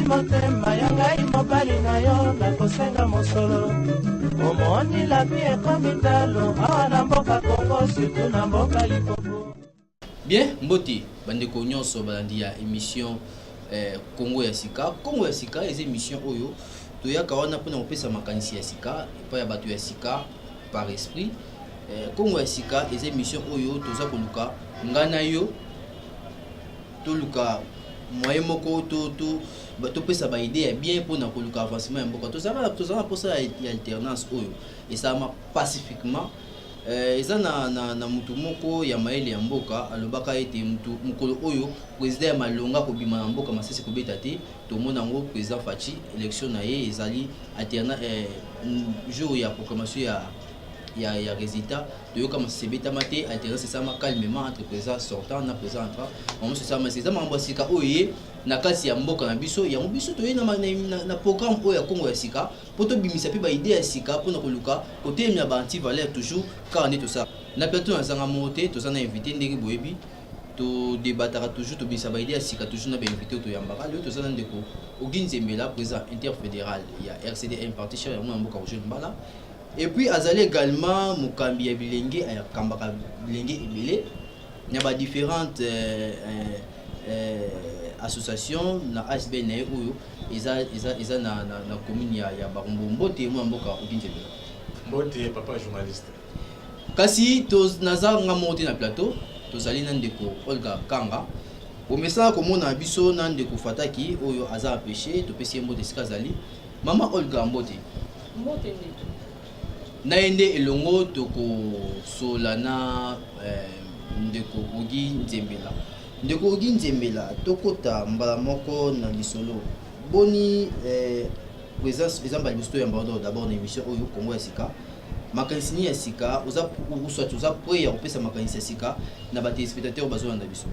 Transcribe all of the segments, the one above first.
motema ya ngai mobali na yo nakosenga mosolo omoni lapi ekomi talo awa na mboka Kongo surtout na mboka Limpopo. Bien, mboti bandeko nyonso balandi ya émission Congo ya Sika. Congo ya Sika eza émission oyo toyaka wana mpona kopesa makanisi ya sika epai ya bato ya sika par esprit. Congo ya Sika eza émission oyo toza koluka ngana yo toluka moyen moko topesa ba idée ya bien mpona koluka avancement ya mboka. Tozala posa ya alternance oyo esama pacifiquement. Eza na mutu moko ya maele ya mboka alobaka ete mutu mukolo oyo président ya malonga kobima na mboka masese kobeta te tomona ngo président Fachi élection na ye ezali alterna jour ya proclamation ya résultat toyoka masese betama te alternance esama calmement entre président sortant na président entrant on se sama c'est mambo sika oyo na kasi ya mboka na biso ya biso toye na programme oyo ya Congo ya Sika poto bimisa pe ba idée ya sika pona koluka côté ya ba anti valeur toujours car on est tout ça na plateau na sanga moté to sana invité ndenge boyebi to débattra toujours to bimisa ba idée ya sika toujours na ba invité to yambaka le to sana ndeko Oginzembela président interfédéral ya RCD1 parti cher ya mboka Roger Mbala et puis azali également mukambi ya bilenge ya kambaka bilenge ebele na ba différentes association na ASB na oyo eza na commune ya Barumbu mbote mwa mboka Oginzembela mbote papa journaliste kasi to nazanga monte na plateau tozali na ndeko Olga Kanga omesa komona biso na ndeko Fataki oyo aza empêché to pesi mbote sikazali mama Olga mbote ndeko na ende elongo toko solana ndeko Oginzembela ndeko Oginzembela tokota mbala moko na lisolo boni présence exemple bisto ya mbando d'abord na émission oyo Congo ya Sika makanisi ya sika uza prêt ya kopesa makanisi ya sika na ba téléspectateurs bazolanda biso.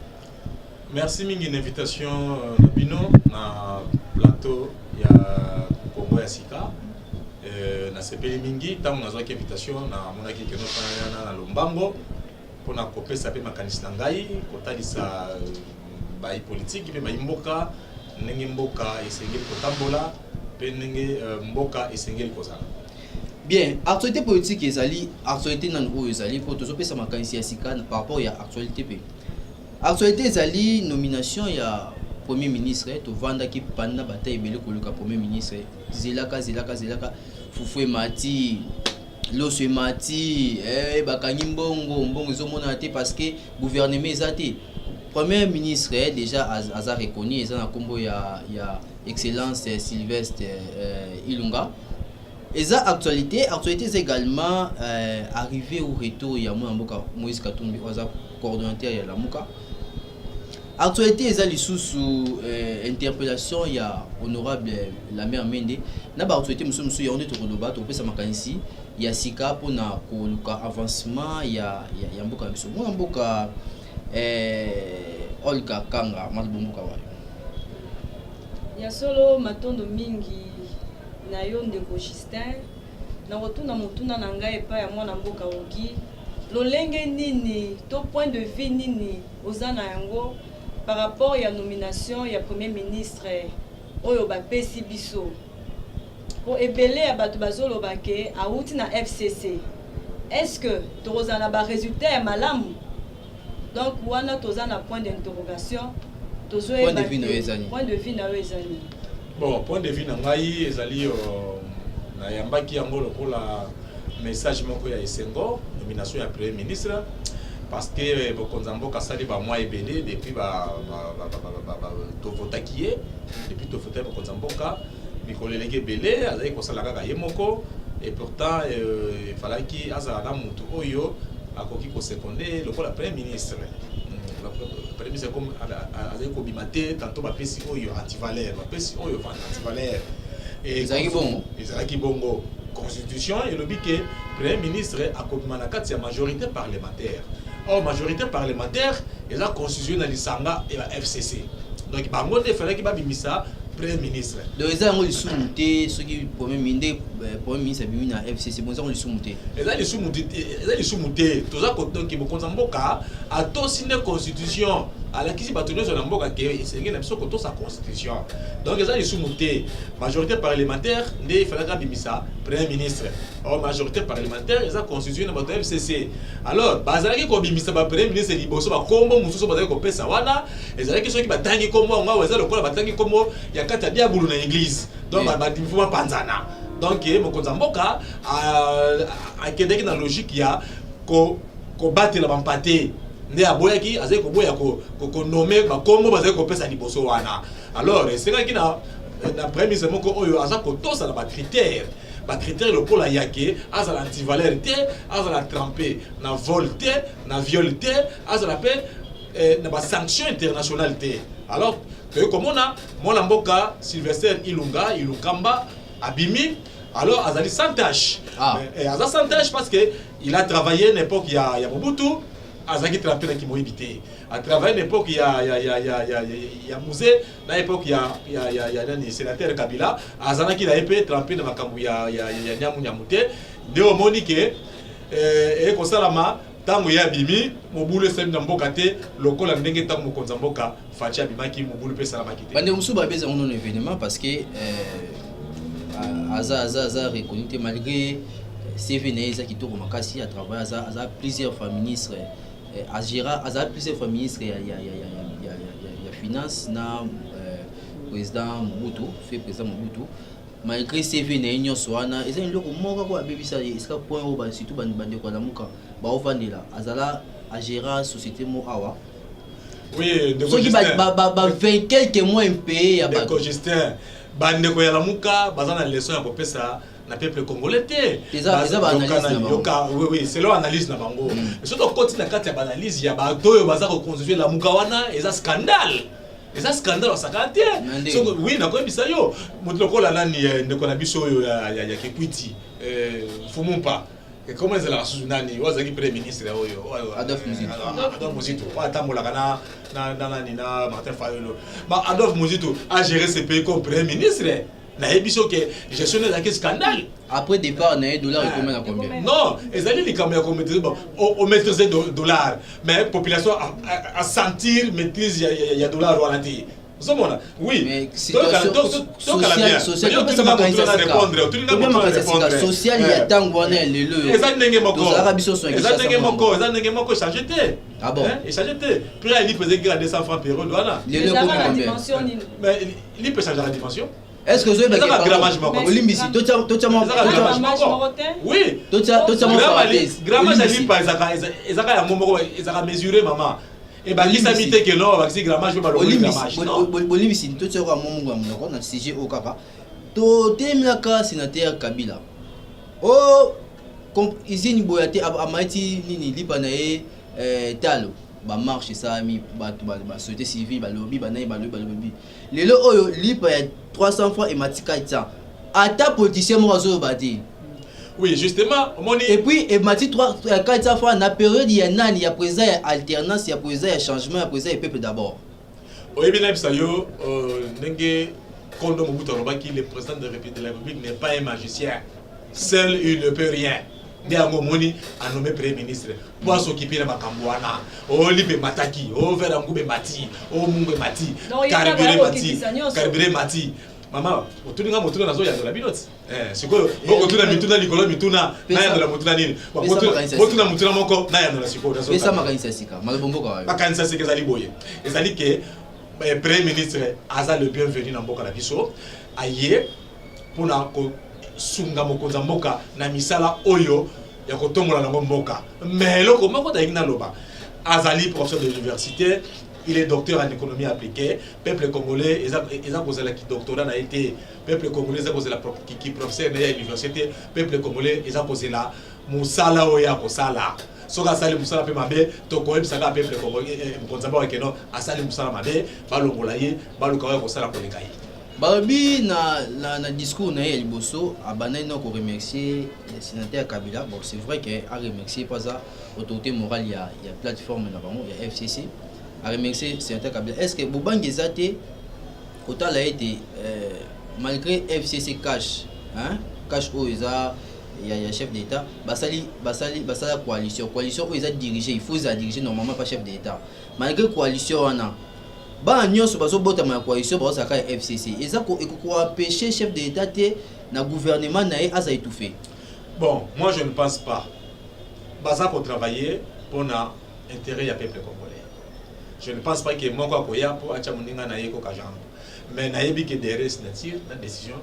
Merci mingi une invitation na bino na plateau ya Congo ya Sika na sepeli mingi tango nazwaki invitation na monaki keno na Lombango pona kopesa pe makanisi na ngai kotalisa ba politique pe ba mboka ndenge mboka esengeli kotambola pe ndenge mboka esengeli kozala. Bien, actualité politique ezali actualité nan oyo ezali pour tozopesa makanisi ya sika par rapport ya actualité pe. Actualité ezali nomination ya premier ministre to vanda ki panda bataille ebele koluka premier ministre zelaka Fufue Mati Loso Mati bakangi mbongo ezomona te parce que gouvernement ezate premier ministre déjà aza reconnu eza na kombo ya excellence Sylvestre Ilunga. Eza actualité c'est également arrivé au retour ya mboka Moïse Katumbi oza coordonnateur ya Lamuka. Actualité eza lisusu interpellation ya honorable la mère Mende na ba actualité mususu ya onde to koloba to pesa makanisi ya sika pona koluka avancement ya mboka biso mboka Olga Kanga malbomboka wa ya solo matondo mingi na yo ndeko Justin na rotuna mutuna na ngai epa ya mwana mboka Ogi lolenge nini to point de vue nini ozana yango par rapport à la nomination ya premier ministre oyo bapesi biso pour ebele ya bato bazolo bake auti na FCC est-ce que tozana ba résultat ya malamu donc wana tozana point d'interrogation tozo point de vue na ezani bon point de vue na ngai ezali na yambaki yango lokola message moko ya Esengo nomination ya premier ministre parce que Bokonzambo Kasali ba moi ebele depuis to votaki depuis to voter Bokonzamboka mikoleleke belé azali kosala kaka yemoko et pourtant il fallait ki azala mutu oyo akoki ko seconder lokola premier ministre premier ministre comme azali ko bimate tantôt ba pesi oyo anti-valeur ba pesi oyo anti-valeur et ezalaki bongo constitution et le bique premier ministre akobima na kati ya majorité parlementaire. Or majorité parlementaire et la constitution na lisanga et la FCC. Donc bango te fallait que ba bimisa premier ministre. Donc eza ngo lisumu te soki premier ministre premier ministre abimi na FCC bonza on sumuté ezali sumuté toza kotonki bokonza mboka atosine constitution alakisi bato nyonso na mboka ke esengeli na biso kotosa constitution donc ezali sumuté majorité parlementaire nde efalaka bimisa premier ministre majorité parlementaire eza constitution na bato FCC alors bazalaki kobimisa ba premier ministre liboso bakombo mosusu bazalaki kopesa wana ezalaki soki batangi kombo ngo eza lokola batangi kombo ya kati ya diabulu na église donc badimfuma panzana donc mokonza mboka akendeki na logique ya kobatela bampate nde aboyaki azali koboya konome bakombo bazali kopesa liboso wana alors esengaki na premier ministre moko oyo aza kotosa na bacritère lokola yake azala antivaleur te azala trempé na vol te na viol te azala pe na basanction internationale te alors toyekomona mwana mboka Sylvester Ilukamba abimi alors azali sans tâche aza sans tâche parce que il a travaillé à l'époque ya Mobutu azaki trempé na kimoyibi te a travaillé à l'époque ya musée na époque ya nani sénateur Kabila azanaki na épée trempé na makambu ya nyamu te de omoni ke ekosalama tango ya bimi mobulu esemi na mboka te lokola ndenge tango mokonza mboka faci abimaki mobulu pe salamaki te bande musu babeza on événement parce que aza reconnu malgré CV Neza qui tourne makasi à travers aza plusieurs fois ministre aza plusieurs fois ministre ya finance na président Mobutu fait président Mobutu malgré CV Neza soana eza ndoko moko ko abebisa iska point au ba surtout bande ko lamuka ba ovandela azala a gérer société mo awa oui de ceux qui ba 20 quelques mois impayé ya ba Justin bande ko ya lamuka bazana leçon ya kopesa na peuple congolais te oui c'est leur analyse na bango surtout quand na kati ya analyse ya bato yo baza ko constituer lamuka wana eza scandale wasakante so oui na ko bisa yo mutu lokola nani ndeko na biso yo ya Kikwiti Fumumpa comment est la sous-nani wazaki premier ministre oyo Adolphe Muzito atambola na Martin Fayolo ma Adolphe Muzito a géré ce pays comme premier ministre na ebiso que gestion de scandale après départ na dollar et combien à combien non ezali les caméras comme maîtriser au maîtriser dollar mais population à sentir maîtrise ya dollar wala te oui mais social social ya tango wana lelo ezandenge moko changer te ah bon et changer te puis il peut dire 200 francs par euro wana lelo combien mais il peut changer la dimension. Est-ce que vous avez grammage Olimbisi oui grammage ali pas ezaka ya momoko ezaka mesurer maman et bah lisa mité que non vaccin grammage pas le grammage Olimbisi to tsoko momongo monoko na CG au kaka to temlaka sénateur Kabila comme izini boyate amaiti nini lipa na talo ba marche ça mi ba société civile ba lobby ba nayi ba lobby lelo oyo lipa ya 300 francs et matika ita ata politicien mo azo bati oui justement moni et puis et mati 400 francs na période ya nani ya président ya alternance ya président ya changement ya président et peuple d'abord oyebi na bisa yo ndenge Kondo Mobutu alobaki le président de la République n'est pas un magicien seul il ne peut rien Ndiango Moni a nommé premier ministre pour s'occuper de makambo wana lipe mataki vera ngube mati mungwe mati carburé mati mama otuninga motuna nazo ya dola binoti siko boko tuna mituna likolo mituna na ya dola motuna nini motuna moko na ya dola siko nazo pesa makanisa sika malobomboka wayo makanisa sika ezali boye ezali ke premier ministre aza le bienvenu na mboka na biso aye pona ko sunga mokonza mboka na misala oyo ya kotongola nango mboka mais loko moko ta igna loba azali professeur de l'université il est docteur en économie appliquée peuple congolais eza kozala ki doctorat na été peuple congolais eza kozala ki professeur na l'université peuple congolais eza kozala musala oya kosala soka sali musala pe mabe to ko ebisaka peuple congolais mokonza mboka keno asali musala mabe balongola ye baluka oya kosala koleka ye Babi na discours na liboso abanai na ko remercier le sénateur Kabila. Bon c'est vrai que a remercier pas ça autorité morale il y a plateforme na bango il y a FCC a remercier sénateur Kabila. Est-ce que Bobangi Zate autant a été malgré FCC cash hein cash o eza ya chef d'état basala coalition oyo eza dirigé il faut eza diriger normalement pas chef d'état malgré coalition wana ba nyonso bazobotama ya coalition bazosaka ya FCC eza ekokoapêcher chef d'état te na gouvernement na ye aza étouffé. Bon, moi je ne pense pas. Baza pour travailler pour l'intérêt du peuple congolais. Je ne pense pas que moi quoi koya pour achamuninga na yeko kajambo. Mais na yebi que derrière la décision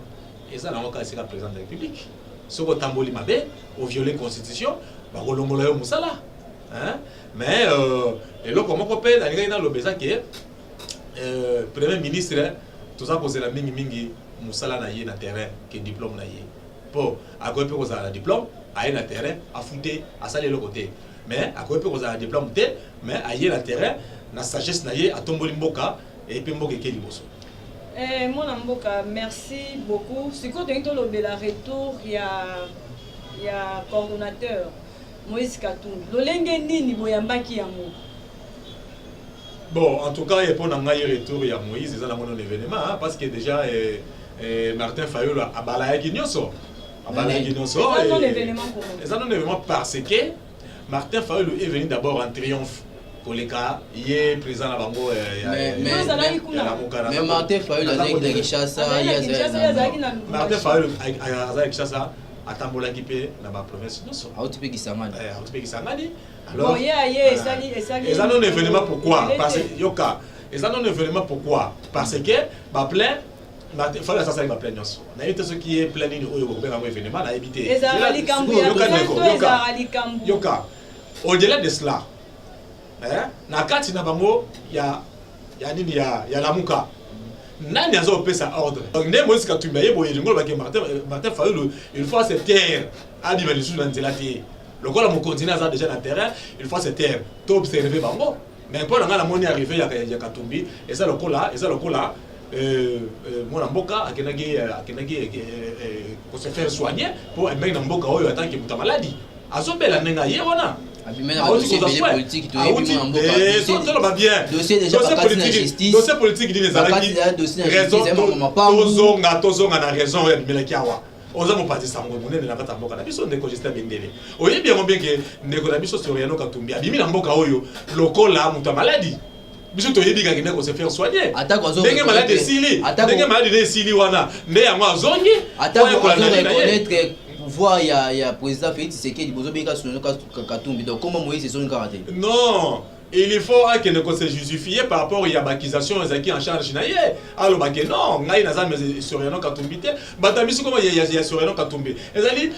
et ça na oka c'est la président de la République. Soko tamboli mabe au violer constitution, ba kolongola yo musala. Hein? Mais et là comment on peut dans le beza que premier ministre tout ça cause la mingi musala na ye na terrain que diplôme na ye. Pour à quoi peut causer la diplôme à na terrain à fouter à saler le côté. Mais à quoi peut causer la diplôme té mais à y na terrain na sagesse na ye à tomboli mboka et puis mboka ke liboso. Mon amboka, merci beaucoup. Ce que tu as dit, le retour, il y a coordonnateur Moïse Katumbi. Lolenge nini boyambaki yango. Bon, en tout cas, pour un retour, il y a Moïse, c'est un événement, parce que déjà, Martin Fayulu a balayé Guignoso. C'est un événement pour nous. C'est un événement parce que Martin Fayulu est venu d'abord en triomphe. Koleka, il est président à Bango. Mais Martin Fayulu a dit Kinshasa, Martin Fayulu a dit Kinshasa, à Tambola Kipé, dans la province de Nosso. À Otipe Kisangani. À Otipe Kisangani. Alors, et ça non événement pourquoi? Parce que Yoka, et ça non événement pourquoi? Parce que ma plein Martin Fayulu ça m'a plein Nosso. On a eu tout ce qui est plein au événement, on a évité. Yoka, au-delà de cela. Na kati na bango ya nini ya lamuka nani azo pesa ordre donc ne Moïse Katumbi ye boye ngolo ba ke Martin Fayulu il faut se taire a dit ben sous dans la terre le quoi mon continent a déjà na terrain il faut se taire to observer bango mais pour la moni arrivé ya Katumbi et ça le cola mon mboka akenagi pour se faire soigner pour mettre na mboka oyo tant que muta maladie azobela nenga ye wana. Dossier politique, dossier déjà politique, dossier politique dit les raison, tozonga na raison mais la kiawa. Oza mo parti sango monene na kata mboka na biso ndeko Justin Bendele. Oyebi bien que ndeko na biso Soriano Katumbi abimi na mboka oyo lokola muta maladie. Biso toyebi ka kende ko se faire soigner. Ndenge maladie sili, ndenge maladie sili wana, nde yango azongi. Attends ko reconnaître pouvoir il y a président Félix Tshisekedi bozo beka sono Katumbi donc comment Moïse sont gardés. Non, il faut que ne se justifier par rapport à l'accusation qui en charge naie. Alors bah que non, ngai na za mais Soriano Katumbi te. Batamiso comment il y a Soriano Katumbi. Ezali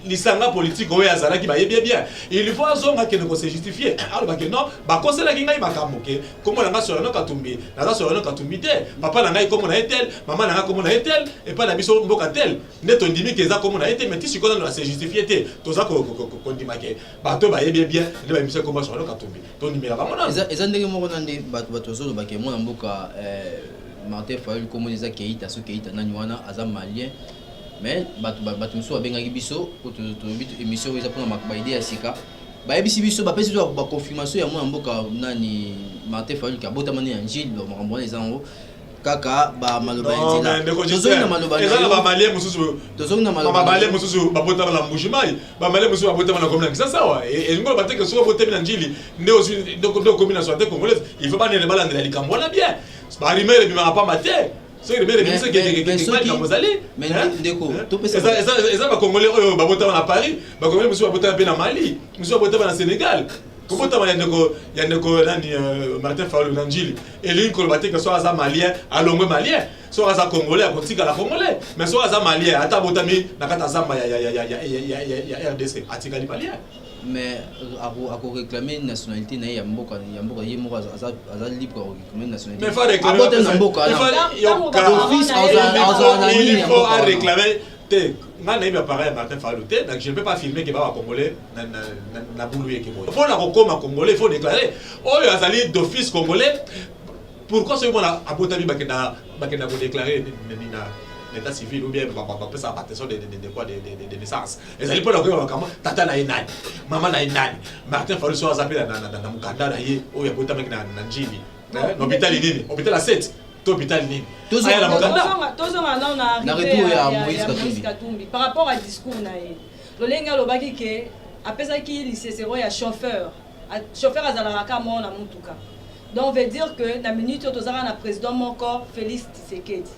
lisanga politique oyo azala ki ba bien. Il faut azonga que ne se justifier. Alors bah que non, ba kosela ki ngai makamoke. Comment nga Soriano Katumbi? Na Soriano Katumbi te. Papa na ngai comment na etel, maman na ngai comment na etel et pas na biso mboka tel. Neto ndimi ke za comment na etel mais ti sikola na se justifier te. Toza ko ndima ke. Ba to ba bien, ne ba biso comment Soriano Katumbi. Eza ndenge moko nande bato zolo bake mona mboka Martin Fayulu komo eza Keita so Keita nani wana aza malien mais bato musu abengaki biso ko to émission eza pona makaba idée ya sika bayebisi biso bapesi to ba confirmation ya mona mboka nani Martin Fayulu ka botama ne Angile lo makambo eza ngo kaka ba maloba nzela tozongi na maloba eza na ba malien mususu tozongi na maloba malien mususu babota na mbujimai ba malien mususu babota na komina kisa sawa et ngolo bateke so babota na njili nde aussi ndo komina santé congolaise il faut pas ne bala ndela likambo na bien ba rimere bima pas maté so rimere bima que kamozali mais ndeko to pesa eza ba congolais oyo babota na Paris ba congolais mususu babota na Mali mususu babota na Sénégal. Comment tu as dit Martin Fayulu Nanjili et lui il battait que soit un malien à l'ongwe malien soit un congolais à Kotika la congolais mais soit un malien à Tabotami nakata zamba ya RDC à Tigali malien mais à réclamer une nationalité na ya mboka yemo aza libre à réclamer nationalité mais faut réclamer il faut réclamer je ne peux pas filmer que les Congolais na bouloué que moi. Pour la Rokoma congolais, il faut déclarer. Oh, il y a d'office congolais. Pourquoi ce moment à Botabi bakena déclarer l'état civil ou bien ça à partir de naissance. Et ça pas la comment tata na inani, maman na inani. Martin Fayulu soit appelé na Mukanda na ye, oh il y a Botabi na Njili. Hôpital inini, hôpital à 7. to hôpital nini Tozonga- aya na mokanda tozonga nano na Na arrivé retour ya ya Moïse Moïse Katumbi. Katumbi par rapport à discours na ye lolenge alobaki ke apesaki lisesero ya chauffeur azalaka ka moko na mutuka donc veut dire que na minute oyo tozalaka na président moko Félix Tshisekedi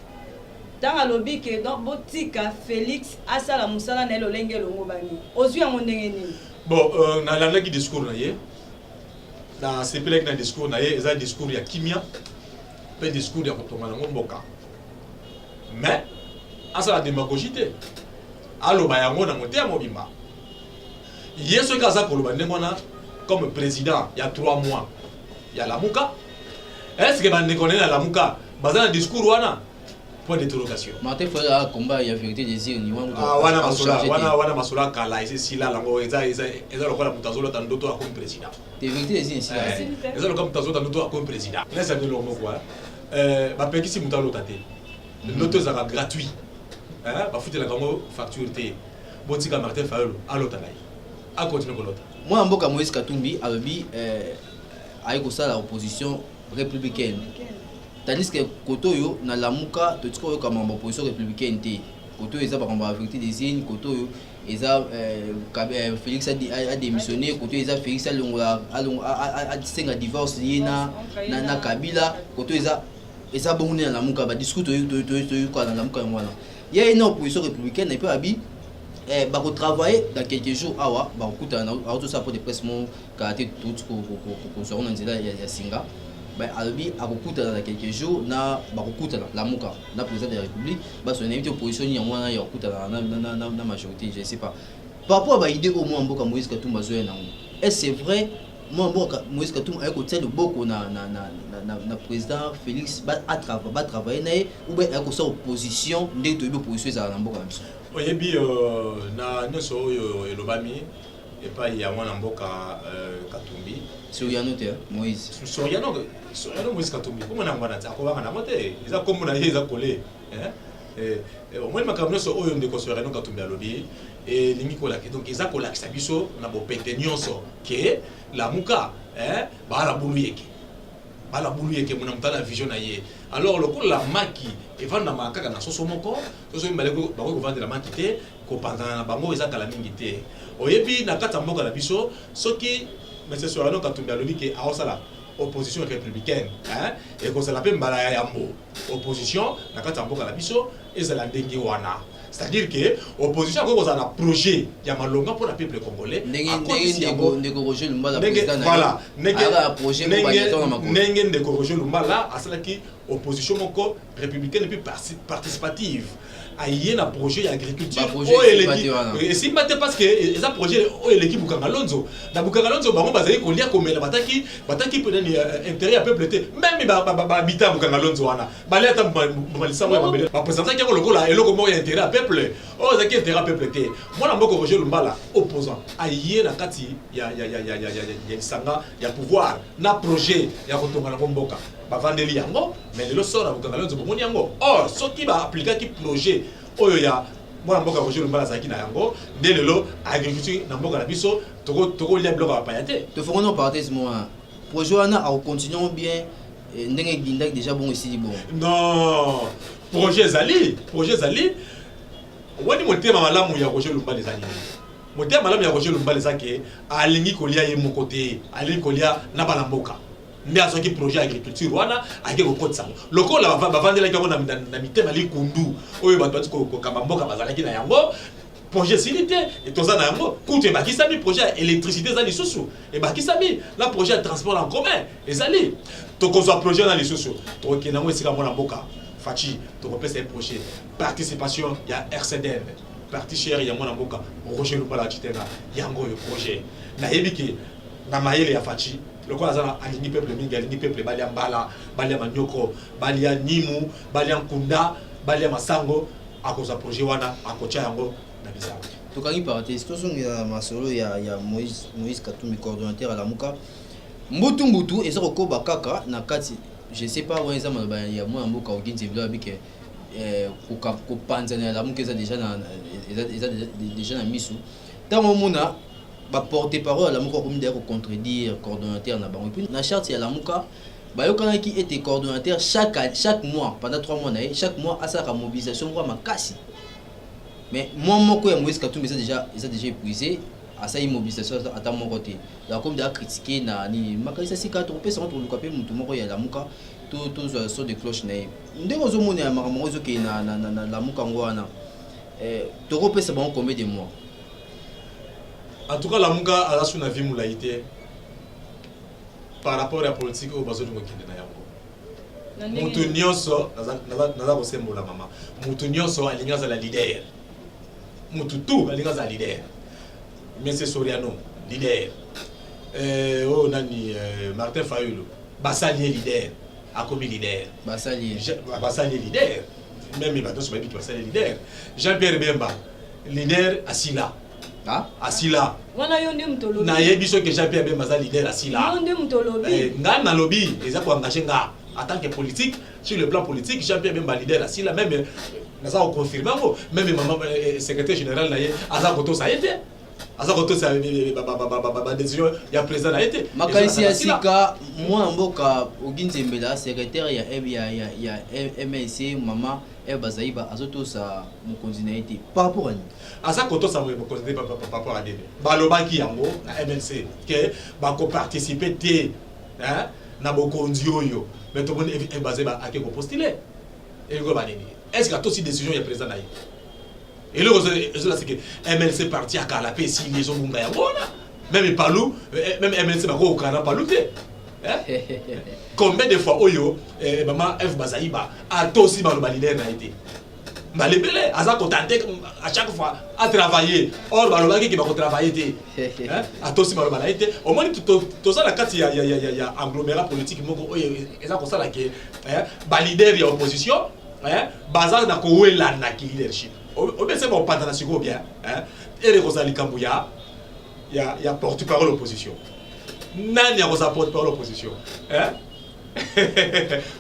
ntango alobi ke donc botika Félix asala mosala na ye lolenge elongo bani ozwi yango ndenge nini bon nalandaki discours na ye nasepelaki na discours na ye eza discours ya kimia mpe discours ya kotonga nango mboka mais asala démagogie te aloba yango na motema mobimba ye soki aza koloba ndenge wana comme président ya 3 mois ya Lamuka est ce que bandeko na Lamuka baza na discours wana point d'interrogation Martin Fayulu combat ya vérité désir ni wana masola kala ese sila lango eza lokola mutazola tandoto comme président de vérité désir ici eza lokola mutazola tandoto comme président laisse de l'homme quoi bapekisi mutalo tate ndoto ezaka gratuit bafutela kango facture te botika Martin Fayulu alota naye a continuer kolota moi mboka Moïse Katumbi alobi ayi kosala opposition républicaine tandis que kotoyo na Lamuka totiko yo kama opposition républicaine te kotoyo eza bakamba vérité des signes kotoyo eza Félix a démissionné kotoyo eza Félix a senga divorce ye na Kabila kotoyo eza bongo na Lamuka ba discours toyo kwa na Lamuka ngwana ya une opposition républicaine et puis abi bako travailler dans quelques jours awa bakutana auto ça pour des presse mon karaté tout ko so on nzela ya singa ba albi akukutana dans quelques jours na bakutana Lamuka na président de la République ba son invité opposition ya mwana ya kutana na majorité je sais pas par rapport à idée au moins mboka Moïse Katumbi zo na est-ce c'est vrai moi mboka Moïse Katumbi ayeko tele boko na président Félix ba travailler na ou bien ayeko sa opposition ndé to opposition za na mboka biso oyebi na nyonso oyo elobami epai ya mwana mboka Katumbi Soriano te Moïse Soriano Moïse Katumbi comment na ngwana ta akobanga na mote eza kombo na ye eza kolé au moins makambo nyonso oyo ndeko Soriano Katumbi alobi lingi kolaki donc eza kolakisa biso na bopete nyonso ke Lamuka bala bulu yeke mona mutala vision na ye alors lokola maki evanda makaka na soso moko soso mbaleko bako kovandela maki te kopandana na bango eza kala mingi te oyebi na kata mboka na biso soki monsieur Soriano Katumbi alobi ke aosala opposition républicaine et kozala pe mbala ya yambo opposition na kata mboka na biso ezala ndenge wana c'est-à-dire que opposition a cause un projet il y a malonga pour le peuple congolais ndeko Roger Lumbala président voilà projet ndeko Roger Lumbala asalaki opposition moko républicaine et puis participative aïe na projet agriculture et si mate parce que ça projet l'équipe Bukangalonzo na Bukangalonzo bango bazali kolia komela bataki peut-être intérêt à peuple te même habitant Bukangalonzo wana bali ata malisa mo babele ba présenter ki lokola eloko mo intérêt à peuple zaki intérêt à peuple te mwana mboko Roger Lumbala opposant aïe na kati ya sanga ya pouvoir na projet ya kotonga na mboka bavandeli yango mais lelo sora Bukangalonzo bomoni yango or soki ba appliquer projet oyo ya mwana mboka Roger Lumbala zaki na yango nde lelo agriculture na mboka na biso toko lia bloc ba payate te font une parenthèse moi projet wana au continuons bien ndenge gindak déjà bon ici bon non projet zali wani motema malamu ya Roger Lumbala zali motema malamu ya Roger Lumbala zaki alingi kolia ye mokote alingi kolia na bala mboka nde azoki projet agriculture wana ake kokotisa lokola bavandela ki na mitema likundu oyo bato bati kokamba mboka bazalaki na yango projet silité et toza na yango kutu ebakisami projet électricité eza lisusu ebakisami na projet transport en commun ezali tokozwa projet na lisusu tokokende yango esika mwana mboka faci tokopesa ye projet participation ya RCDN parti chere ya mwana mboka Roger Lumbala citenga yango oyo projet nayebi ke na mayele ya faci lokola azana alingi peuple mingi alingi peuple balia mbala balia manyoko balia nimu balia nkunda balia masango akoza projet wana akocha yango na bizarre tokangi parenthèse tosonga masolo ya Moïse Katumbi coordonnateur à Lamuka mbutu ezako koba kaka na kati je sais pas weza maloba ya mwana mboka okinzi vilo bike ko panzana ya Lamuka eza déjà na misu tango mona ba porter parole à Lamuka comme d'ailleurs contredire coordonnateur na bango et puis na charte ya Lamuka bayokana qui était coordonnateur chaque mois pendant 3 mois chaque mois à sa mobilisation quoi makasi mais moi moko ya Moïse Katumbi ça déjà épuisé à sa mobilisation à mon côté la comme de critiquer na ni makasi si ka trompé sans le capé mutu moko ya lamuka tout so de cloche na ndeko zo mona makambo zo ke na lamuka ngwana toko pesa bon combien de mois en tout cas lamuka ala suna vie mulaité par rapport à la politique au bazo de mokinde na yango mutu nyonso naza kosembola mama mutu nyonso alinga za la leader mutu tout alinga za leader Monsieur Soriano leader oh nani Martin Fayulu basalier leader akomi leader basalier leader même bato so babi basalier leader Jean-Pierre Bemba leader asila asila wana yo ndi mutolobi na yebiso que Jean-Pierre Bemba za leader asila yo ndi mutolobi nga na lobby eza ko engager nga en tant que politique sur le plan politique Jean-Pierre Bemba leader asila même naza ko confirmer ngo même maman secrétaire général na ye aza ko to ça été aza ko to ça décision ya président na été makalisi asika moi mboka oginzembela secrétaire ya MLC mama Bazaiba azoto sa mokonzi na été par rapport à ni aza ko to ça mokonzi par rapport à debe balobaki yango na MLC que ba ko participer té hein na bokonzi oyo mais to bon Bazaiba akeko postuler et go ba nini est-ce que aussi décision ya président na ye et le résultat c'est que MLC parti à Kalapé si les gens bunga yango même palou même MLC ba ko kana palou té combien de fois oyo maman F Bazaiba a aussi baloba leader na été malebele aza ko tenter à chaque fois à travailler or baloba ki ba ko travailler té a aussi baloba na été au moins tout ça la carte ya agglomérat politique moko oyo eza ko sala ke ba leader ya opposition baza na ko wela na ki leadership obese ba opanda na siko bien et le Rosali Kambuya ya porte-parole opposition nani ya kosa porte-parole opposition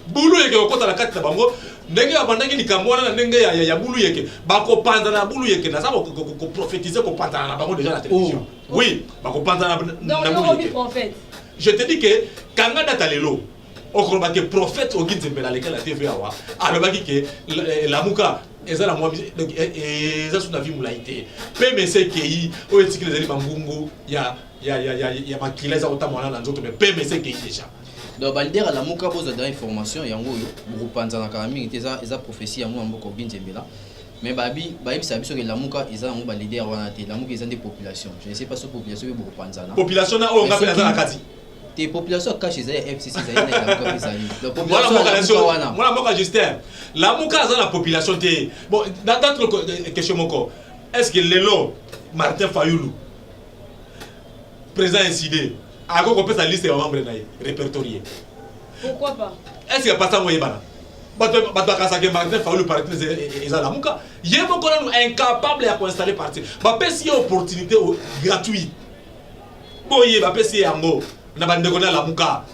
bulu yeke okota na kati na bango ndenge abandaki likambo wana na ndenge ya bulu yeke bako panza na bulu yeke na sabo ko prophétiser ko panza na bango déjà na télévision oui bako panza na bulu yeke je te dis que kanga data lelo okoloba ke prophète oginzembela leka la TV awa alobaki ke lamuka eza na moi donc eza suna vie mulaité PMC ki o etikile zali bangungu ya makila eza kotamwana na nzoto mais PMC ki déjà donc balidera lamuka boza da information yango yo bukupanza na kamami eza prophétie yango mboko oginzembela mais babi sabi so ke lamuka eza yango balidera wana te lamuka eza des populations je ne sais pas ce population be bukupanza na population na o ngapela za na kati tes populations cache za FCC za ina ya lamuka bizali donc population wana moi moka Justin lamuka za na population te bon dans d'autres question moko est-ce que lelo Martin Fayulu président incidé a ko pesa liste ya membre na répertorié pourquoi pas est-ce que pas ça moye bana bato kasa ke Martin Fayulu parti eza lamuka yebo ko nous incapable ya ko installer parti ba pesi opportunité gratuite boye ba pesi yango na bandeko na lamuka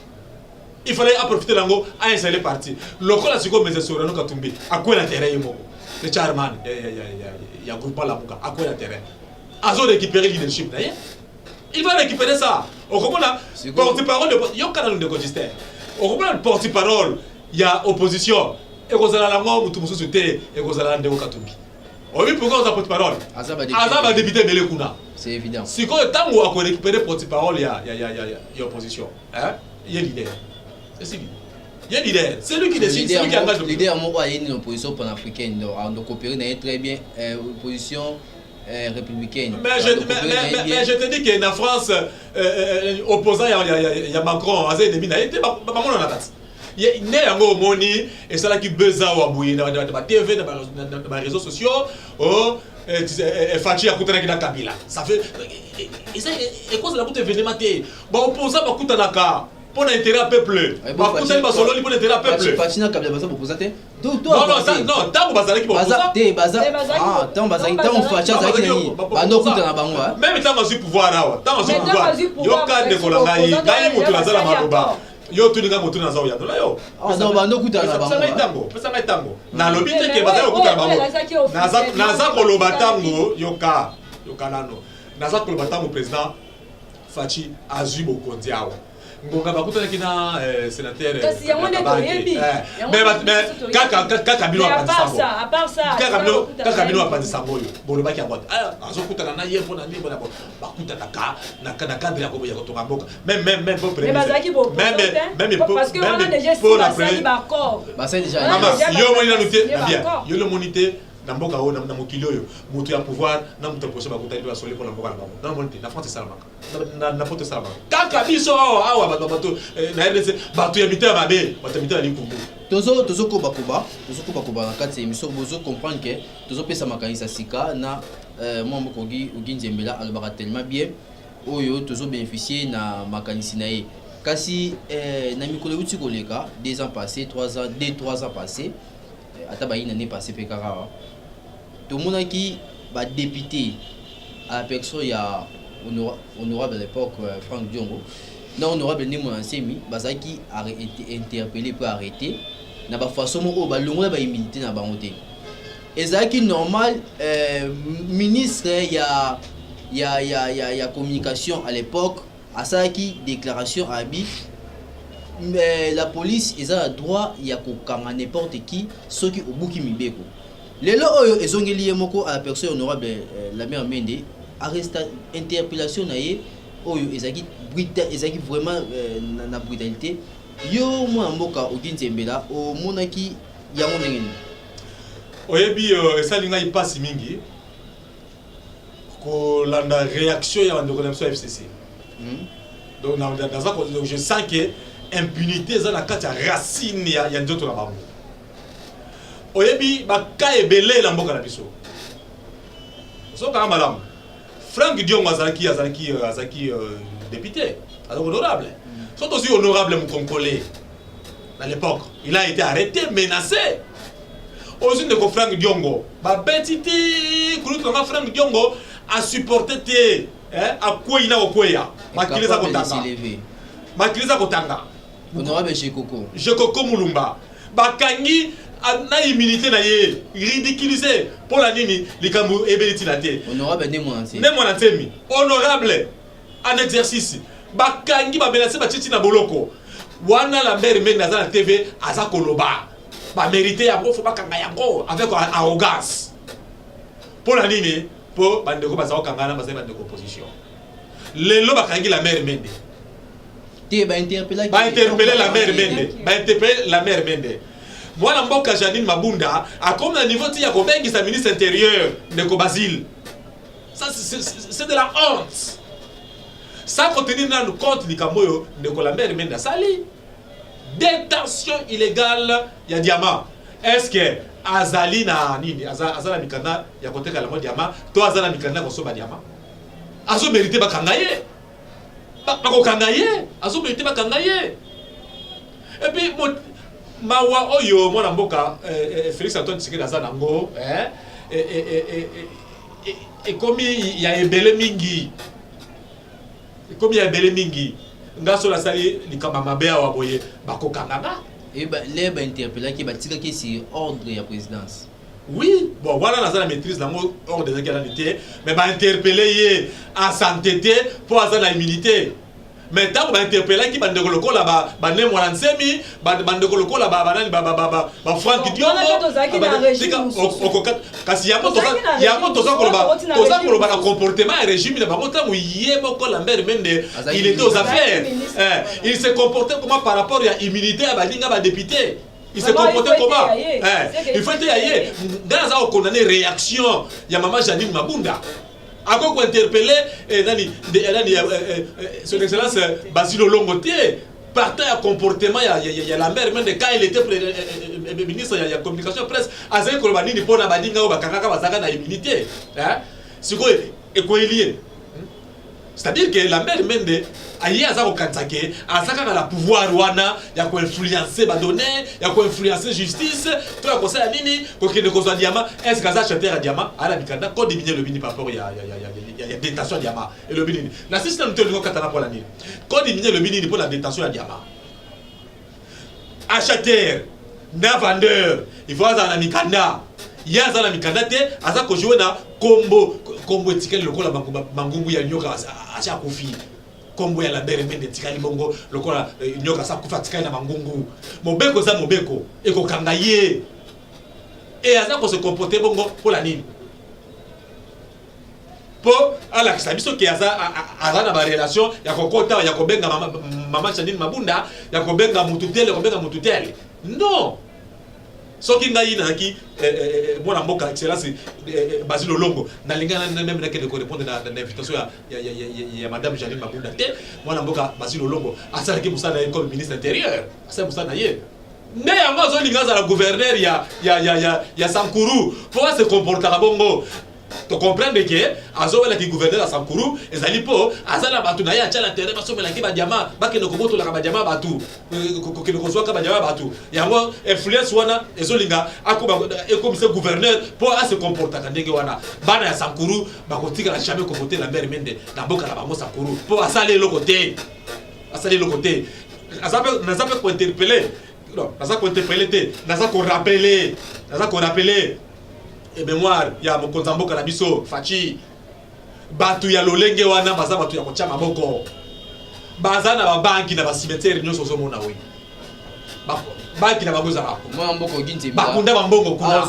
il fallait profiter lango à installer parti lokola siko meze Soriano Katumbi akwela terrain yemo le chairman ya groupe lamuka akwela terrain azo récupérer leadership d'ailleurs il va récupérer ça on comprend porte-parole de yo kana de Justin on comprend porte-parole ya opposition et kozala lango mutu mususu te et kozala ndeko Katumbi oui pourquoi on porte-parole azaba député belé kuna c'est évident si quand tango a récupérer porte-parole ya opposition hein il est leader c'est lui il est leader c'est lui qui décide c'est lui qui engage le leader moko a une opposition panafricaine donc coopérer na très bien opposition républicaine mais je te dis que en France opposant ya Macron azé ennemi na été ba mona na date ne yango moni et ça là qui beza wa boui na TV na réseaux sociaux oh Fachi a coûté na Kabila ça fait et ça et cause la coûte événement té ba opposant ba coûte na ka pour l'intérêt peuple ba coûte ba solo pour l'intérêt peuple Fachi na Kabila ba opposant té non tango bazala ki ba opposant té baza ah tango bazala tango Fachi azaki ni bando coûte na bango même tango su pouvoir awa tango su pouvoir yo ka de kolanga yi ngai mutu na zala maloba yo tu ninga mutu na zawo ya dola yo non bando kuta na bango pesa ngai tango na lobi te ke bazala kuta na bango naza koloba tango yoka nano naza koloba tango président Fachi azui bokonzi awa ngonga bakuta kina sénateur kasi yango nde toyebi mais kaka bino apandisa à part ça kaka bino apandisa ngoyo bolobaki yango azokutana na ye mpona nini mpona bakutana na cadre ya kotonga mboka même pour premier parce que on a déjà signé d'accord yo moni nanu te bien yo le monité na mboka oyo na mokili oyo moto ya pouvoir na moto ya prochain bakutani ba sole mpona mboka na bango na monité na France esalamaka na poto esalamaka kaka biso awa bato na RDC bato ya mitema mabe bato ya mitema likungu tozokobakoba na kati ya émission bozo comprendre que tozopesa makanisa sika na mwa moko ogi nzembela alobaka tellement bien oyo tozobénéficier na makanisi na ye kasi na mikolo euti koleka 2 ans passés 3 ans passés ata bayina ne passé pe kaka tomonaki badéputé à la personne ya honorable à l'époque Franck Diongo na honorable Nemo Ansemi bazaki interpellé pour arrêter na ba façon moko balongola ba immunité na bango te ezaki normal ministre ya communication à l'époque asalaki déclaration abi mais la police a le droit ya kokanga n'importe qui ceux qui obuki mibeko lelo oyo ezongeli ye moko à la personne honorable la mère Mende arresta interpellation na ye oyo ezaki vraiment na brutalité yo mwana mboka okinzembela o monaki yango ndenge nini oyebi esalinga ipasi mingi kolanda réaction ya bandeko na biso ya FCC donc je sens que impunité za na kati ya racine ya nzoto na bango oyebi baka ebele na mboka na biso soka malamu Franck Diongo azalaki député honorable sont aussi honorable Mkonkole à l'époque il a été arrêté menacé aussi de Franck Diongo ba betiti kulutu nga Franck Diongo a supporté a quoi ina okoya makiliza kotanga honorable Jekoko Mulumba bakangi na immunité na ye ridiculisé pour la nini likambu ebeliti na te honorable Nemo Ansemi honorable en exercice bakangi ba menacé ba titi na boloko wana la mère Mende na TV aza koloba ba mérité yango faut bakanga yango avec arrogance pour la nini pour bandeko baza kangana baza bandeko opposition lelo bakangi la mère Mende interpeller la mère Mende moi mboka Janine Mabunda a comme un niveau ti ya kobengi sa ministre intérieur Ndeko Basile ça c'est de la honte sans contenir dans compte likamoyo Ndeko la mère Mende sali détention illégale ya diamant est-ce que azali na nini azala mikanda ya koteka la mo diamant to azala mikanda ko soba diamant azo mérité bakangaye bakokangaye azo mérité bakangaye et puis mawa oyo mwana mboka Félix Antoine Tshisekedi aza nango ekomi ya ebele mingi ngaso la sali likamba mabe awa boye bakokangana les interpellés qui batikaki sur ordre ya présidence oui bon voilà na maîtrise nango ordre de la unité mais ba interpeller ye à s'entêter pour avoir la immunité mais tant ba interpeller qui bandeko lokola ba Nemo Ansemi bandeko lokola ba Franck Diongo kasi yamo toza koloba na comportement et régime na bango tango ye moko la mère Mende il était aux affaires il se comportait comment par rapport à immunité à balinga ba député il se comportait comment il faut être dans a condamné réaction ya maman Janine Mabunda ako ko interpeller son excellence Basile Longoté partant à comportement ya la mère Mende quand il était ministre ya communication presse azali ko ba nini pona badinga o bakanga bazaka na immunité siko ekoelie c'est-à-dire que la mère Mende aye aza ko kansake azaka la pouvoir wana ya ko influencer ba donner ya ko influencer justice to ya kosa ya nini ko kende ko zwa diamant est-ce que aza chanteur ya diamant ala mikanda ko diminuer le bini par rapport ya détention ya diamant et le bini la système to lingo katana pour la nini ko diminuer le bini pour la détention ya diamant acheteur na vendeur il faut aza na mikanda ya za na mikanda te aza ko jouer na combo etikeli lokola mangungu ya nyoka acha kofi kombo ya la beremende tikali bongo lokola nyoka sa kufa tikali na mangungu mobeko za mobeko ekokanga ye et aza ko se comporter bongo pour la nini po ala kisabiso ki aza na ba relation ya kokota ya kobenga mama Chanine Mabunda ya kobenga mututele non soki ngai na ki mwana mboka excellence Basile Olongo na lingana même na ke de répondre na invitation ya madame Chanine Mabunda te mwana mboka Basile Olongo asala ki musala comme ministre intérieur asala musala ye mais yango azolinga za la gouverneur ya Sankuru pour se comporter bongo to comprendre que azobela ki gouverneur à Sankuru ezali po azala batu na ya tchala terrain basomela ki ba diama bakene koboto la ba diama batu ko kozwa ka ba diama batu yango influence wana ezolinga akoba ekomisa gouverneur pour se comporter ndenge wana bana ya Sankuru bakotika na jamais kobote la mère mende na boka la bango Sankuru pour asale le côté azape ko interpeller non naza ko interpeller te naza ko rappeler et mémoire ya mokonza mboka na biso Fachi batu ya lolenge wana baza batu ya kotia maboko baza na ba banki na ba cimetière nyonso zo mona we banki na bagoza bako moi mboko ginti bakunda ba mbongo kuna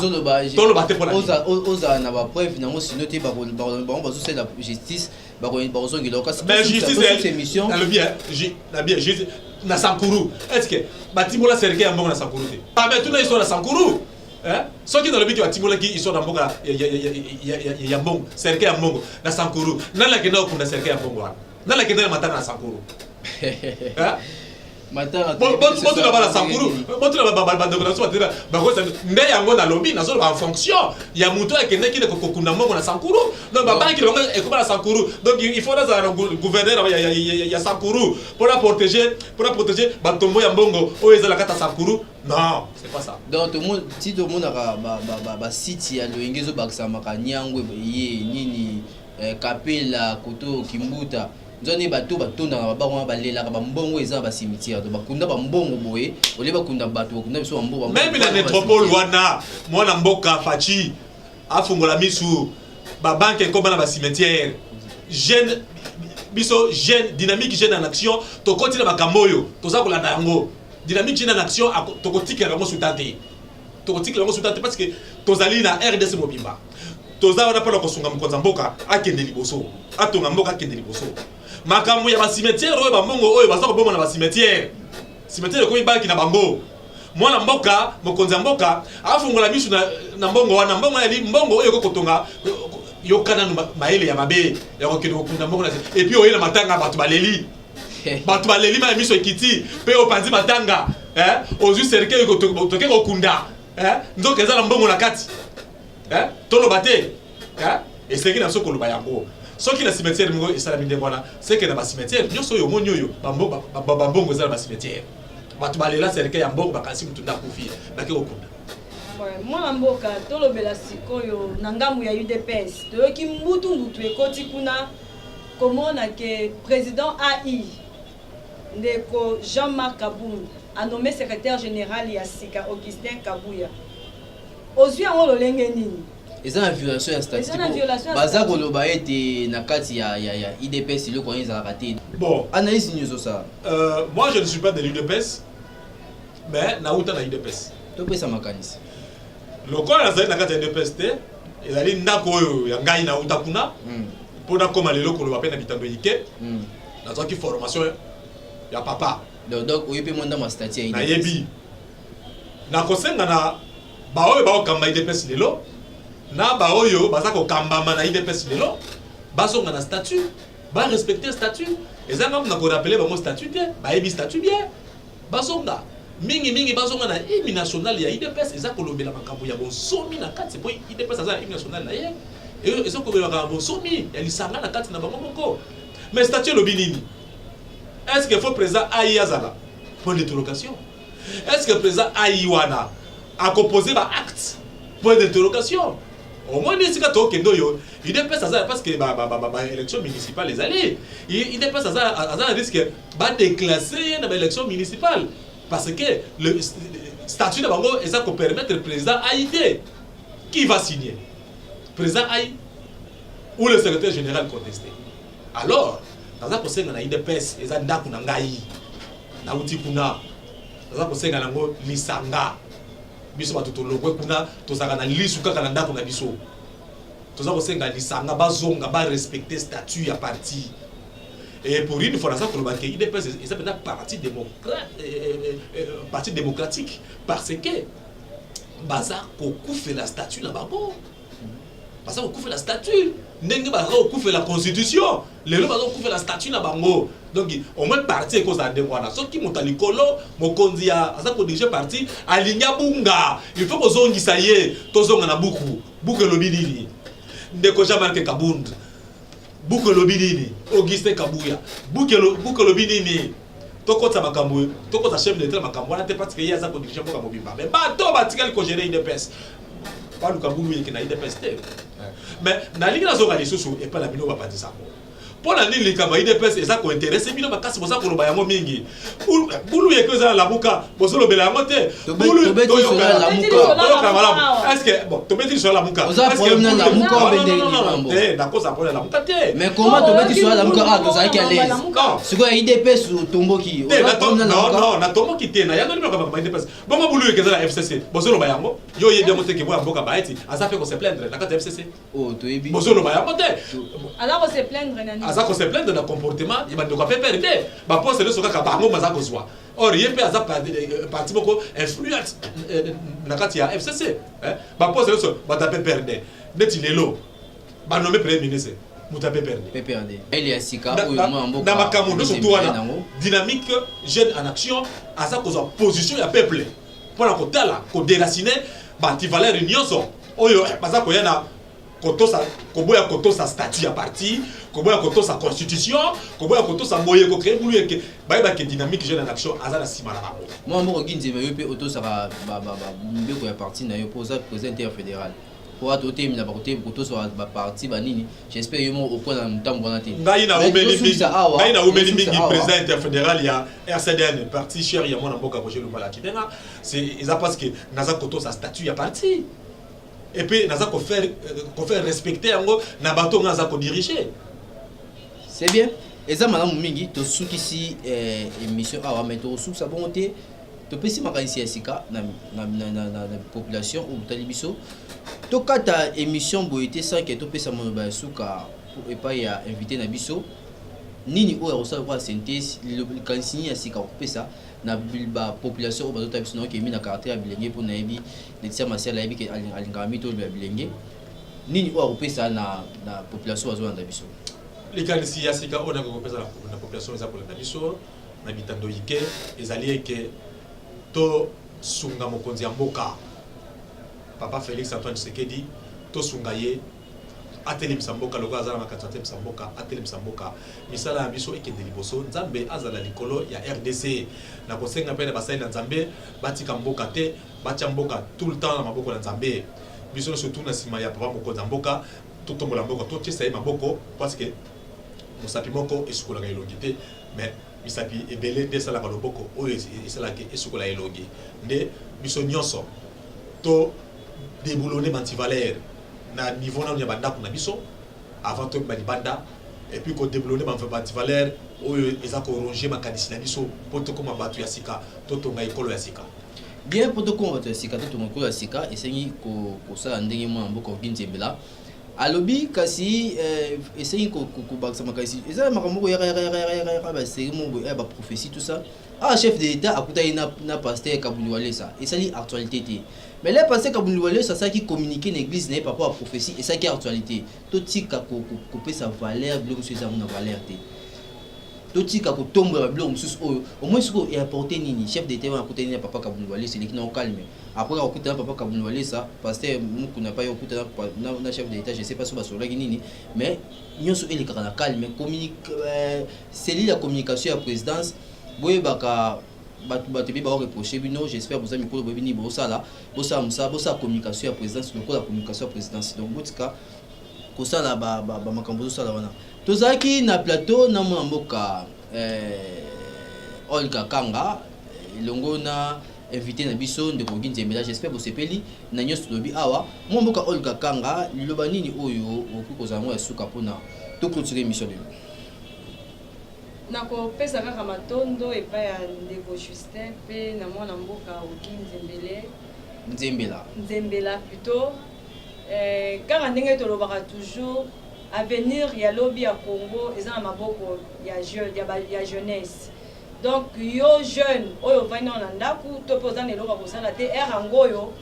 tolo bate pona oza na ba preuve na mo sinoté ba bazo c'est la justice ba zongi kasi mais justice c'est mission na le bien justice na Sankuru est-ce que batimola serke ya mbongo na Sankuru te ah mais tout na histoire na Sankuru hein soki dans le but batimola ki histoire na mboka ya mbongo serke ya mbongo na Sankuru nala kenda okunda serke ya mbongo wana nala kenda matana na Sankuru hein matana botu na bala Sankuru botu na ba décoration batira ba ko nde yango na lobby na zo en fonction ya muto akende ki ko kokunda mbongo na Sankuru donc ba banki longa e ko bala Sankuru donc il faut dans un gouverneur ya Sankuru pour protéger ba tombo ya mbongo o ezala kata Sankuru non c'est pas ça donc tout monde si tout monde ba site ya loengezo bakisa makanyangwe ye nini Kapela Koto Kimbuta nzoni bato batonda na babango balela ba mbongo eza ba cimetière to bakunda ba mbongo boye ole bakunda bato bakunda biso ba mbongo même la métropole wana mwana mboka Fachi afungola misu ba banque comme na ba cimetière jeune biso jeune dynamique jeune en action to continue makamboyo to za kolanda yango dynamique jeune en action to kotika yango sutante parce que tozali na RDC mobimba toza wana pala kosunga mkonza mboka akende liboso atonga mboka akende liboso makambo ya ba cimetière oyo ba mbongo oyo baza ko bomona ba cimetière ko banki na bango mwana mboka mokonza mboka afungola bisu na mbongo wana mbongo ya mbongo oyo ko kotonga yokana no maele ya mabe ya kokende kokunda mbongo na et puis oyela matanga batu baleli ma miso ekiti pe opanzi matanga ozu serke ko toke kokunda nzoka eza na mbongo na kati tolo bate et c'est que na soko loba yango soki na cimetière ngo esala mindengo wana c'est que na ba cimetière nyoso yo monyoyo bambongo eza na ba cimetière batu balela serke ya mbongo bakasi mutunda kufi bake okunda mwana mboka tolobela sikoyo na ngambu ya UDPS toyoki mbutu ekoti kuna komona ke président AI ndeko Jean-Marc Kabund a nommé secrétaire général ya Sika Augustin Kabuya ozwi yango lolenge nini eza na violation ya statut baza koloba ete na kati ya UDPS le ko ezala raté bon analyse nyoso ça moi je ne suis pas de l'UDPS mais na uta na UDPS to pesa makanisi lokola nazali na kati ya UDPS te ezali ndako oyo ya ngai na uta kuna mpona koma lelo koloba pe na bitando yike nazwaki formation ya papa donc oyebi monda ma statut ya UDPS nayebi na kosenga na baoyo baokamba UDPS lelo na baoyo baza kokambama na UDPS lelo bazonga na statut ba respecter statut ezanga na ko rappeler ba mo statut te bayebi statut bien bazonga mingi bazonga na hymne national ya UDPS eza kolobela makambo ya bonsomi na kati po UDPS aza hymne national na ye eza kolobela makambo bonsomi ya lisanga na kati na bango moko mais statut lobi nini est-ce que faut président AI azala point d'interrogation est-ce que président AI wana a composé ba acte point d'interrogation au moins ici quand okendo yo UDPS azala parce que ba élection municipale les allées UDPS azala risque ba déclasser na ba élection municipale parce que le statut de bango est ça qu'on permettre le président AID qui va signer président AI ou le secrétaire général contesté alors naza kosenga na IDPS eza ndako na ngai na uti kuna naza kosenga nango lisanga biso bato tolongwe kuna tozaka na lisu kaka na ndako na biso toza kosenga lisanga bazonga ba respecter statut ya parti. Et pour une fois, IDPS est un parti démocratique parce que Baza fait la statue là-bas. Baza fait la statue. Nengue Baza fait la constitution. Les gens Baza fait la statue là-bas. Donc au moins parti est cause à des voilà. Sauf qui montent à l'écolo, mon condia, ça pour diriger parti, aligna bunga. Il faut que zone ça y est, tozonga na buku, buku lobidini. Ndeko jamarke kabund. Buke lobinini Augustin Kabuya buke lobinini tokota makambo tokota chef de l'État makambo na te parce que yaza ko diriger ko mobimba mais bato batikali ko gérer IDPS pas lukabu yeke na IDPS mais na lingi na zoka lisusu et pas la bino ba patisa pour la ligne likamba IDPS eza ko intéressé bino bakasi boza ko loba yango mingi bulu yeke za la buka bozolo bela yango te bulu to la muka est-ce que bon to beti sur la muka est-ce que la muka bende na cause après la muka te mais comment to beti sur la muka to za ki à l'aise c'est quoi IDPS ou tomboki non na tomboki te na yango libaka ba IDPS bongo bulu yeke za la FCC bozolo ba yango yo ye bien moté ke bo mboka ba eti asa fait ko se plaindre na kata FCC oh to ebi bozolo ba yango te alors on se plaindre nani ça qu'on se plaint de notre comportement, il va nous faire perdre. Ma poste est le soka kabango mazako zwa. Or il peut azap parti beaucoup influence nakati ya FCC. Ma poste est le soka batape perdre. Net il est là. Ba nommé premier ministre. Mutape perdre. PPRD. Eliasika ou moi mboka. Na makamundo surtout wana. Dynamique jeune en action asa koza position ya peuple. Pour la kotala ko déraciner ba ti valeur union so. Oyo bazako yana koboya koto sa statut à parti, koboya koto sa constitution, koboya koto sa moye ko créer bulu que ba ke dynamique jeune en action azala simala ba. Moi mo ginze me yope auto sa ba mbeko ya parti na yo posa président interfédéral. Pour atoter mina ba kote koto sa ba parti ba nini, j'espère yo mo okona mutambo na te. Ngai na omeli mingi président interfédéral ya RCDN parti cher ya mona mboka Roger Lumbala Kidenga, c'est ils a parce que naza koto sa statut à parti. Et puis naza ko faire respecter yango na bato naza ko diriger. C'est bien. Et ça madame mingi to sukisi émission awa mais to suk sa bonté to pesi makanisi ya sika na population ou talibiso to kata émission boité sans que to pesa mono ba suka et pas ya invité na biso nini o ya ko synthèse le kansini ya sika ko pesa na bilba population o bazota biso no ke mina caractère bilenge pour na yebi Laetitia Masiala yebi ke alingami to bilenge nini o kopesa na population bazo na biso les kanisi ya sika on a kopesa na population za pour na biso na bitando yike ezali ke to sunga mokonzi ya mboka papa Félix Antoine Tshisekedi to sunga ye ateli msamboka loko azala makatsa te msamboka ateli msamboka misala biso ekende liboso nzambe azala likolo ya RDC na kosenga pene basali na nzambe batika mboka te batia mboka tout le temps na maboko na nzambe biso surtout na sima ya papa moko za mboka tout tombola mboka to tisa maboko parce que mosapi moko esukola ka elongi te mais misapi ebele de sala ka loboko oyo esala ke esukola elongi nde biso nyonso to déboulonner mantivalère na niveau na banda kuna biso avant to ba banda et puis ko développer ba valeur oyo eza ko ronger makanisi na biso poto koma batu ya sika to tonga ekolo ya sika bien poto koma batu ya sika to tonga ekolo ya sika esengi ko sala ndenge mo mboka okinzembela alobi kasi esengi ko baksa makanisi eza makambo ya ba serimo ba prophétie tout ça chef de l'État akuta na pasteur Kaboulouale ça et ça dit actualité. Mais les pasteurs Kaboulouale ça qui communiquer l'église n'est pas pour la prophétie et ça qui est actualité. Tout tika ko couper sa valeur bloc sur sa valeur té. Tout tika ko tomber bloc sur au moins ce est apporter nini chef de l'État akuta ni papa Kaboulouale c'est qui non calme. Après akuta papa Kaboulouale ça pasteur muku na pas akuta na chef de l'État je sais pas sur la nini mais nyonso ele kana calme communique c'est la communication à présidence. Boye baka batu be ba reprocher bino j'espère vous avez micro bobini bosala bosa communication à présidence le la communication à présidence donc botika ko sala ba makambo sala wana tozaki na plateau na mboka Olga Kanga longo na invité na biso ndeko Ginzembela j'espère vous sepeli na nyos lobi awa mboka Olga Kanga liloba nini oyo okuko za ngo ya suka pona to clôturer émission de nakopesa kaka matondo epai ya ndeko Justin mpe na mwana mboka Oki Nzembela plutôt kaka ndenge tolobaka toujours avenir ya lobi ya Congo eza na maboko ya jeunesse. Donc yo jeune oyo vandi na ndaku to mpe oza na eloko ya kosala te ere yango oyo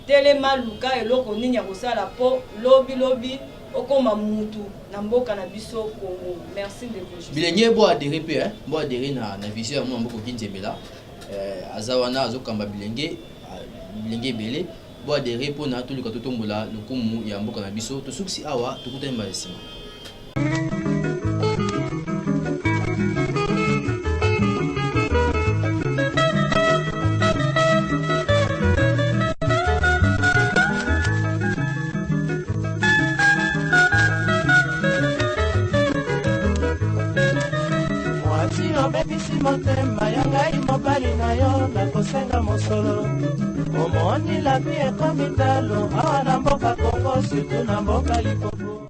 telema luka eloko nini ya kosala mpo lobi okoma mutu na mboka na biso Congo. Merci de vous. Bilenge bo adhérer pe bo adhérer na vision ya mwana mboka Oki Nzembela azawana azokamba bilenge belé bo adhérer pour na toluka totombola lokumu ya mboka na biso tosuksi awa tokutani basima. Obebisi motema ya ngai mobali na yo nakosenga mosolo omoni labi ekomi talo awa na mboka Kongo surtout na mboka Limpopo.